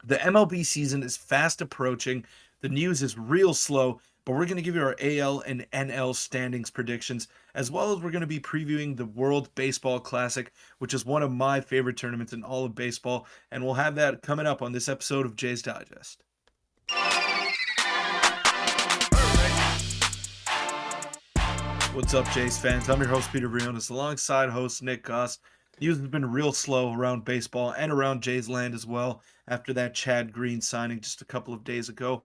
The MLB season is fast approaching. The news is real slow, but we're going to give you our AL and NL standings predictions, as well as we're going to be previewing the World Baseball Classic, which is one of my favorite tournaments in all of baseball. And we'll have that coming up on this episode of Jay's Digest. What's up, Jays fans? I'm your host, Peter Vryonis, alongside host Nick Gosse. News has been real slow around baseball and around Jays land as well after that Chad Green signing just a couple of days ago.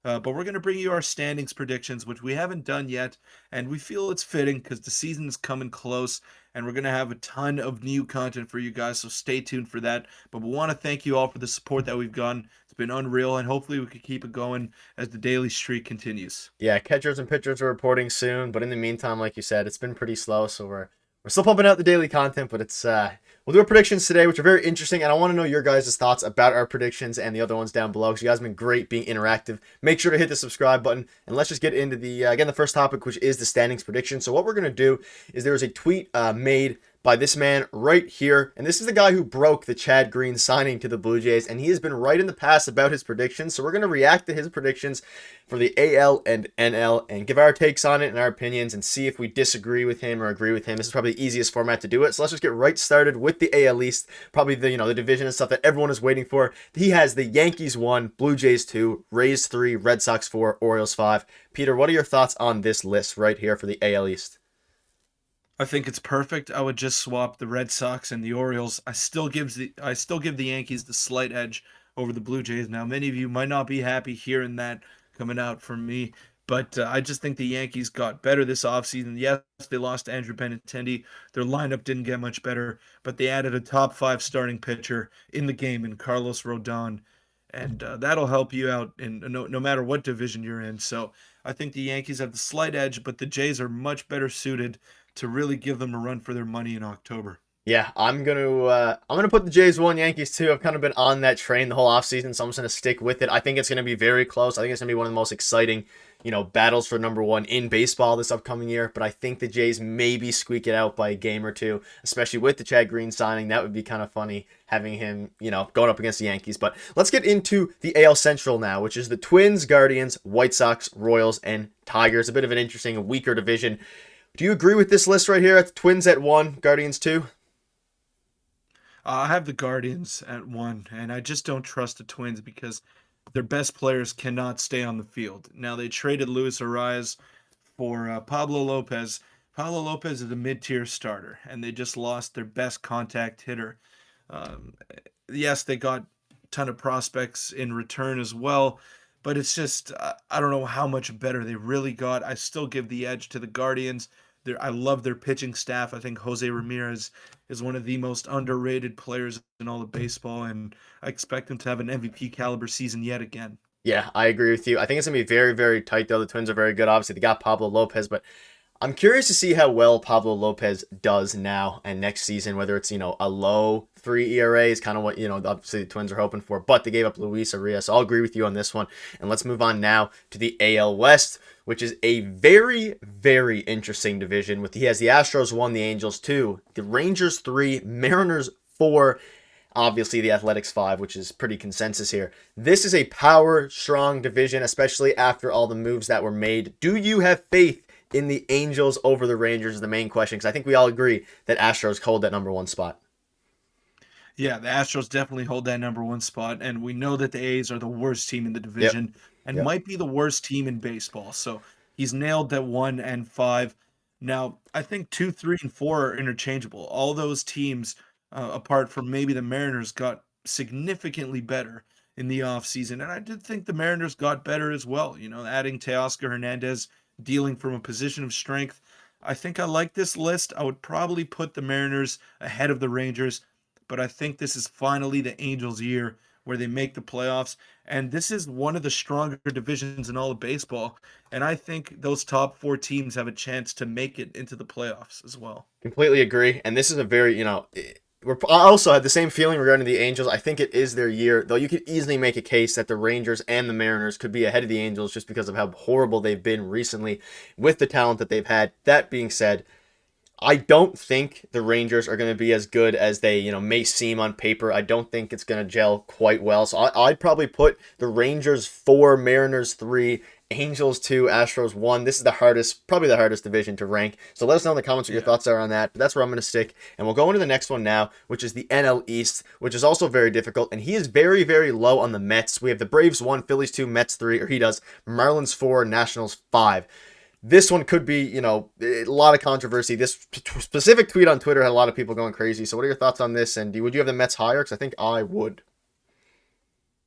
But we're going to bring you our standings predictions, which we haven't done yet, and we feel it's fitting because the season is coming close, and we're going to have a ton of new content for you guys, so stay tuned for that. But we want to thank you all for the support that we've gotten. It's been unreal, and hopefully we can keep it going as the daily streak continues. Yeah, catchers and pitchers are reporting soon, but in the meantime, like you said, it's been pretty slow, so we're still pumping out the daily content, but it's we'll do our predictions today, which are very interesting, and I want to know your guys' thoughts about our predictions and the other ones down below, because you guys have been great being interactive. Make sure to hit the subscribe button, and let's just get into the again the first topic, which is the standings prediction. So what we're gonna do is there was a tweet made by this man right here. And this is the guy who broke the Chad Green signing to the Blue Jays. And he has been right in the past about his predictions. So we're going to react to his predictions for the AL and NL and give our takes on it and our opinions and see if we disagree with him or agree with him. This is probably the easiest format to do it. So let's just get right started with the AL East. Probably the division and stuff that everyone is waiting for. He has the Yankees 1, Blue Jays 2, Rays 3, Red Sox 4, Orioles 5. Peter, what are your thoughts on this list right here for the AL East? I think it's perfect. I would just swap the Red Sox and the Orioles. I still give the Yankees the slight edge over the Blue Jays. Now, many of you might not be happy hearing that coming out from me, but I just think the Yankees got better this offseason. Yes, they lost Andrew Benintendi. Their lineup didn't get much better, but they added a top five starting pitcher in the game in Carlos Rodon, and that'll help you out in no matter what division you're in. So I think the Yankees have the slight edge, but the Jays are much better suited to really give them a run for their money in October. Yeah, I'm gonna put the Jays 1, Yankees 2. I've kind of been on that train the whole offseason, so I'm just gonna stick with it. I think it's gonna be very close. I think it's gonna be one of the most exciting, battles for number one in baseball this upcoming year. But I think the Jays maybe squeak it out by a game or two, especially with the Chad Green signing. That would be kind of funny having him, going up against the Yankees. But let's get into the AL Central now, which is the Twins, Guardians, White Sox, Royals, and Tigers. A bit of an interesting, weaker division. Do you agree with this list right here? At the Twins at 1, Guardians 2? I have the Guardians at 1, and I just don't trust the Twins because their best players cannot stay on the field. Now, they traded Luis Arias for Pablo Lopez. Pablo Lopez is a mid-tier starter, and they just lost their best contact hitter. Um, yes, they got a ton of prospects in return as well, but it's just I don't know how much better they really got. I still give the edge to the Guardians. I love their pitching staff. I think Jose Ramirez is one of the most underrated players in all of baseball, and I expect him to have an MVP caliber season yet again. Yeah, I agree with you. I think it's going to be very, very tight, though. The Twins are very good. Obviously, they got Pablo Lopez, but I'm curious to see how well Pablo Lopez does now and next season, whether it's, a low 3 ERA is kind of what, obviously the Twins are hoping for, but they gave up Luis Arias. So I'll agree with you on this one. And let's move on now to the AL West, which is a very, very interesting division. He has the Astros 1, the Angels 2, the Rangers 3, Mariners 4, obviously the Athletics 5, which is pretty consensus here. This is a power strong division, especially after all the moves that were made. Do you have faith in the Angels over the Rangers is the main question, because I think we all agree that Astros hold that number one spot. Yeah, the Astros definitely hold that number one spot, and we know that the A's are the worst team in the Yep. division and Yep. might be the worst team in baseball. So he's nailed that 1 and 5. Now, I think 2, 3, and 4 are interchangeable. All those teams, apart from maybe the Mariners, got significantly better in the offseason. And I did think the Mariners got better as well. Adding Teoscar Hernandez, dealing from a position of strength. I think I like this list. I would probably put the Mariners ahead of the Rangers, but I think this is finally the Angels' year where they make the playoffs. And this is one of the stronger divisions in all of baseball. And I think those top four teams have a chance to make it into the playoffs as well. Completely agree. And this is a very, I also had the same feeling regarding the Angels. I think it is their year, though you could easily make a case that the Rangers and the Mariners could be ahead of the Angels just because of how horrible they've been recently with the talent that they've had. That being said, I don't think the Rangers are going to be as good as they, may seem on paper. I don't think it's going to gel quite well. So I'd probably put the Rangers 4, Mariners 3, Angels 2, Astros 1. This is probably the hardest division to rank. So let us know in the comments what your Yeah. thoughts are on that. But that's where I'm going to stick. And we'll go into the next one now, which is the NL East, which is also very difficult. And he is very, very low on the Mets. We have the Braves 1, Phillies 2, Mets 3, or he does, Marlins 4, Nationals 5. This one could be, a lot of controversy. This specific tweet on Twitter had a lot of people going crazy. So what are your thoughts on this? And would you have the Mets higher? Because I think I would.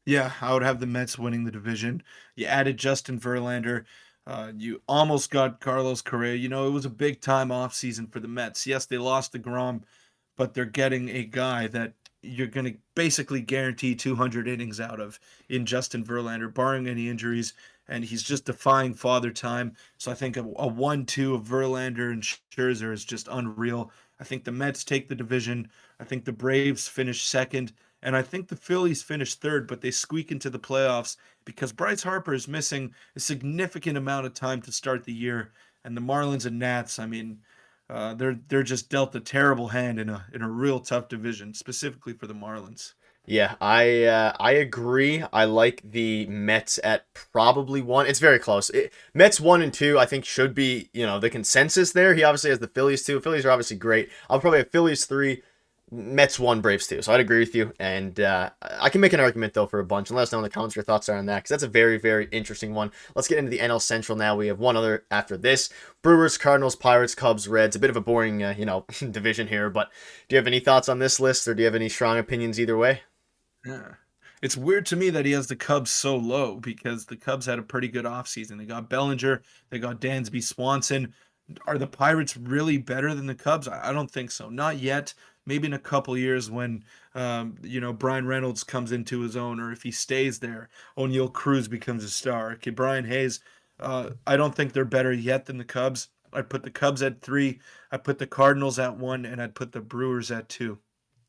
Yeah, I would have the Mets winning the division. You added Justin Verlander. You almost got Carlos Correa. You know, it was a big time offseason for the Mets. Yes, they lost to Grom, but they're getting a guy that you're going to basically guarantee 200 innings out of in Justin Verlander, barring any injuries. And he's just defying father time. So I think a 1-2 of Verlander and Scherzer is just unreal. I think the Mets take the division. I think the Braves finish second. And I think the Phillies finish third, but they squeak into the playoffs because Bryce Harper is missing a significant amount of time to start the year. And the Marlins and Nats, I mean, they're just dealt a terrible hand in a real tough division, specifically for the Marlins. Yeah, I agree. I like the Mets at probably 1. It's very close. Mets 1 and 2, I think should be, the consensus there. He obviously has the Phillies 2. Phillies are obviously great. I'll probably have Phillies 3, Mets 1, Braves 2. So I'd agree with you. And I can make an argument, though, for a bunch. And let us know in the comments your thoughts are on that, because that's a very, very interesting one. Let's get into the NL Central now. We have one other after this. Brewers, Cardinals, Pirates, Cubs, Reds. A bit of a boring, division here. But do you have any thoughts on this list, or do you have any strong opinions either way? Yeah. It's weird to me that he has the Cubs so low because the Cubs had a pretty good offseason. They got Bellinger, they got Dansby Swanson. Are the Pirates really better than the Cubs? I don't think so. Not yet. Maybe in a couple years when Brian Reynolds comes into his own, or if he stays there, O'Neill Cruz becomes a star. Okay, Brian Hayes. I don't think they're better yet than the Cubs. I'd put the Cubs at 3. I'd put the Cardinals at 1, and I'd put the Brewers at 2.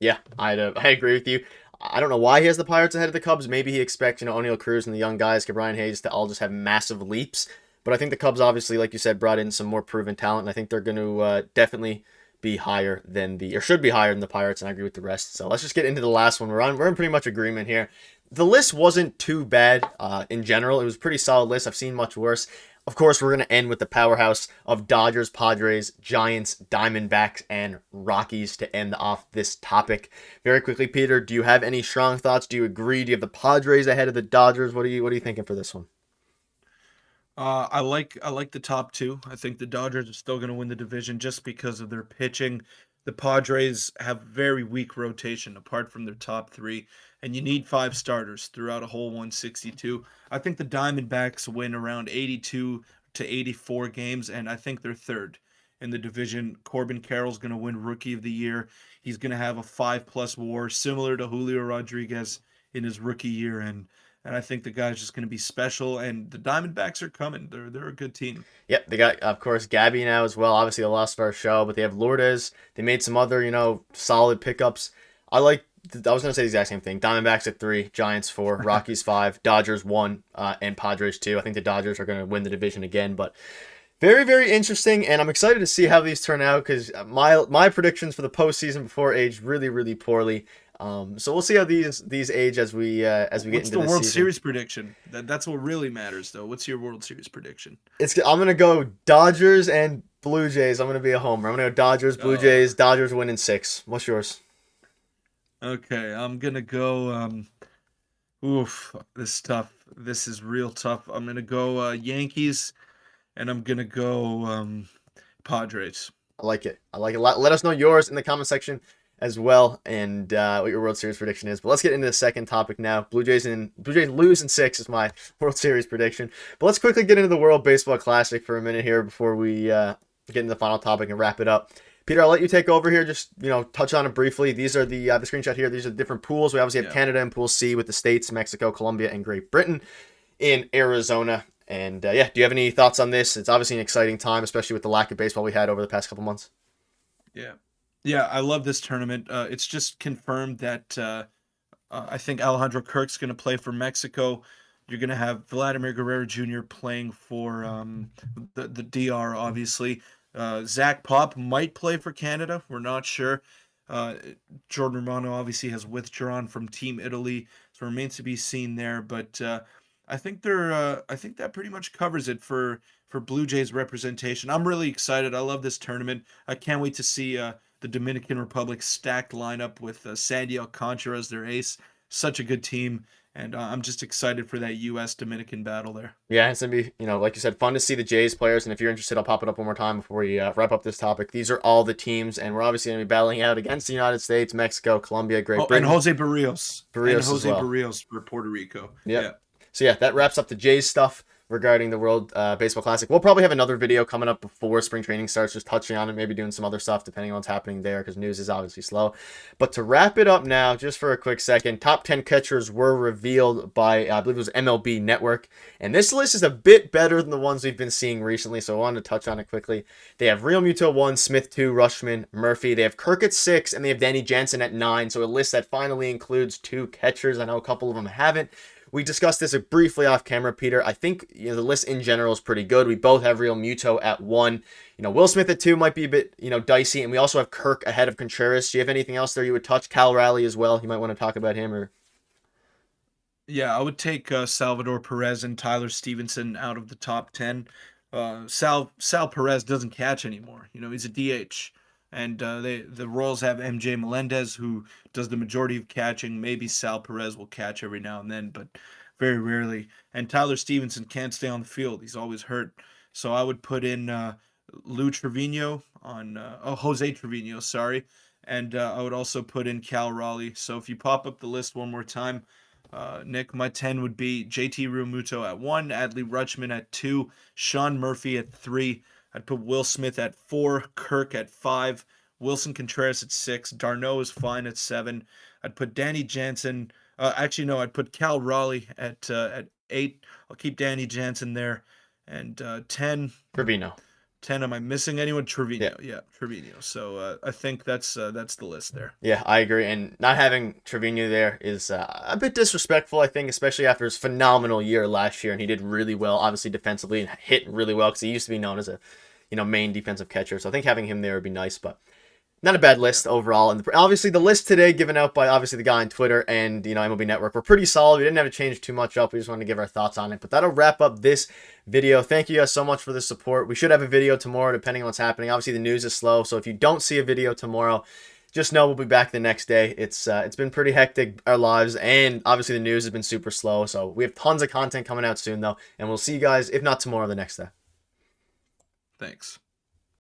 Yeah, I agree with you. I don't know why he has the Pirates ahead of the Cubs. Maybe he expects, O'Neill Cruz and the young guys, Brian Hayes, to all just have massive leaps. But I think the Cubs, obviously, like you said, brought in some more proven talent. And I think they're going to definitely be higher than or should be higher than the Pirates. And I agree with the rest. So let's just get into the last one. We're in pretty much agreement here. The list wasn't too bad in general. It was a pretty solid list. I've seen much worse. Of course, we're going to end with the powerhouse of Dodgers, Padres, Giants, Diamondbacks, and Rockies to end off this topic. Very quickly, Peter, do you have any strong thoughts? Do you agree? Do you have the Padres ahead of the Dodgers? What are you thinking for this one? I like the top two. I think the Dodgers are still going to win the division just because of their pitching. The Padres have very weak rotation apart from their top three, and you need 5 starters throughout a whole 162. I think the Diamondbacks win around 82 to 84 games, and I think they're third in the division. Corbin Carroll's going to win Rookie of the Year. He's going to have a 5+ WAR, similar to Julio Rodriguez in his rookie year, and I think the guy's just going to be special. And the Diamondbacks are coming. They're a good team. Yep, they got, of course, Gabby now as well. Obviously, they lost our show, but they have Lourdes. They made some other, solid pickups. I was going to say the exact same thing. Diamondbacks at 3, Giants 4, Rockies 5, Dodgers 1, and Padres 2. I think the Dodgers are going to win the division again, but very, very interesting, and I'm excited to see how these turn out because my predictions for the postseason before aged really, really poorly. So we'll see how these age as we get What's into the this World season. Series prediction? That's what really matters, though. What's your World Series prediction? I'm gonna go Dodgers and Blue Jays. I'm gonna be a homer. I'm gonna go Dodgers, Blue Oh, Jays. Dodgers win in 6. What's yours? okay. I'm gonna go. Oof, this is tough. This is real tough. I'm gonna go Yankees, and I'm gonna go Padres. I like it. I like it a lot. Let us know yours in the comment section as well, and what your World Series prediction is. But let's get into the second topic now. Blue Jays lose in 6 is my World Series prediction. But let's quickly get into the World Baseball Classic for a minute here before we get into the final topic and wrap it up. Peter, I'll let you take over here. Just touch on it briefly. These are the screenshot here. These are the different pools. We obviously have Canada in Pool C with the states, Mexico, Colombia, and Great Britain in Arizona. And do you have any thoughts on this? It's obviously an exciting time, especially with the lack of baseball we had over the past couple months. Yeah. Yeah, I love this tournament. It's just confirmed that I think Alejandro Kirk's going to play for Mexico. You're going to have Vladimir Guerrero Jr. playing for the DR, obviously. Zach Pop might play for Canada. We're not sure. Uh, Jordan Romano obviously has withdrawn from Team Italy, so it remains to be seen there. But I think I think that pretty much covers it for Blue Jays representation. I'm really excited. I love this tournament. I can't wait to see the Dominican Republic stacked lineup with Sandy Alcantara as their ace. Such a good team, and I'm just excited for that U.S. Dominican battle there. Yeah, it's gonna be, like you said, fun to see the Jays players. And if you're interested, I'll pop it up one more time before we wrap up this topic. These are all the teams, and we're obviously gonna be battling out against the United States, Mexico, Colombia, Great Oh, and Britain, Jose Barrios. And Barrios as Jose well. Barrios for Puerto Rico. Yep. Yeah. So yeah, that wraps up the Jays stuff regarding the World Baseball Classic. We'll probably have another video coming up before spring training starts, just touching on it, maybe doing some other stuff depending on what's happening there, because news is obviously slow. But to wrap it up now, just for a quick second, top 10 catchers were revealed by, I believe it was MLB Network. And this list is a bit better than the ones we've been seeing recently, so I wanted to touch on it quickly. They have Real Muto 1, Smith 2, Rushman, Murphy. They have Kirk at 6, and they have Danny Jansen at 9. So a list that finally includes 2 catchers. I know a couple of them haven't. We discussed this briefly off camera, Peter. I think the list in general is pretty good. We both have Real Muto at 1. Will Smith at 2 might be a bit dicey, and we also have Kirk ahead of Contreras. Do you have anything else there you would touch? Cal Raleigh as well. You might want to talk about him, or Yeah, I would take Salvador Perez and Tyler Stevenson out of the top 10. Sal Perez doesn't catch anymore. He's a DH. And the Royals have MJ Melendez, who does the majority of catching. Maybe Sal Perez will catch every now and then, but very rarely. And Tyler Stevenson can't stay on the field. He's always hurt. So I would put in Lou Trevino on Jose Trevino, sorry. And I would also put in Cal Raleigh. So if you pop up the list one more time, Nick, my 10 would be JT Realmuto at 1, Adley Rutschman at 2, Sean Murphy at 3. I'd put Will Smith at 4, Kirk at 5, Wilson Contreras at 6, Darno is fine at 7. I'd put Danny Jansen. Actually, no, I'd put Cal Raleigh at 8. I'll keep Danny Jansen there. And 10. Trevino. 10, am I missing anyone? Trevino. Yeah. Yeah, Trevino. So I think that's the list there. Yeah, I agree. And not having Trevino there is a bit disrespectful, I think, especially after his phenomenal year last year. And he did really well, obviously defensively, and hit really well because he used to be known as a main defensive catcher. So I think having him there would be nice, but not a bad list overall. And obviously the list today given out by obviously the guy on Twitter and MLB Network were pretty solid. We didn't have to change too much up. We just wanted to give our thoughts on it. But that'll wrap up this video. Thank you guys so much for the support. We should have a video tomorrow depending on what's happening. Obviously the news is slow, so if you don't see a video tomorrow, just know we'll be back the next day. It's been pretty hectic, our lives, and obviously the news has been super slow. So we have tons of content coming out soon though, and we'll see you guys, if not tomorrow, the next day. Thanks.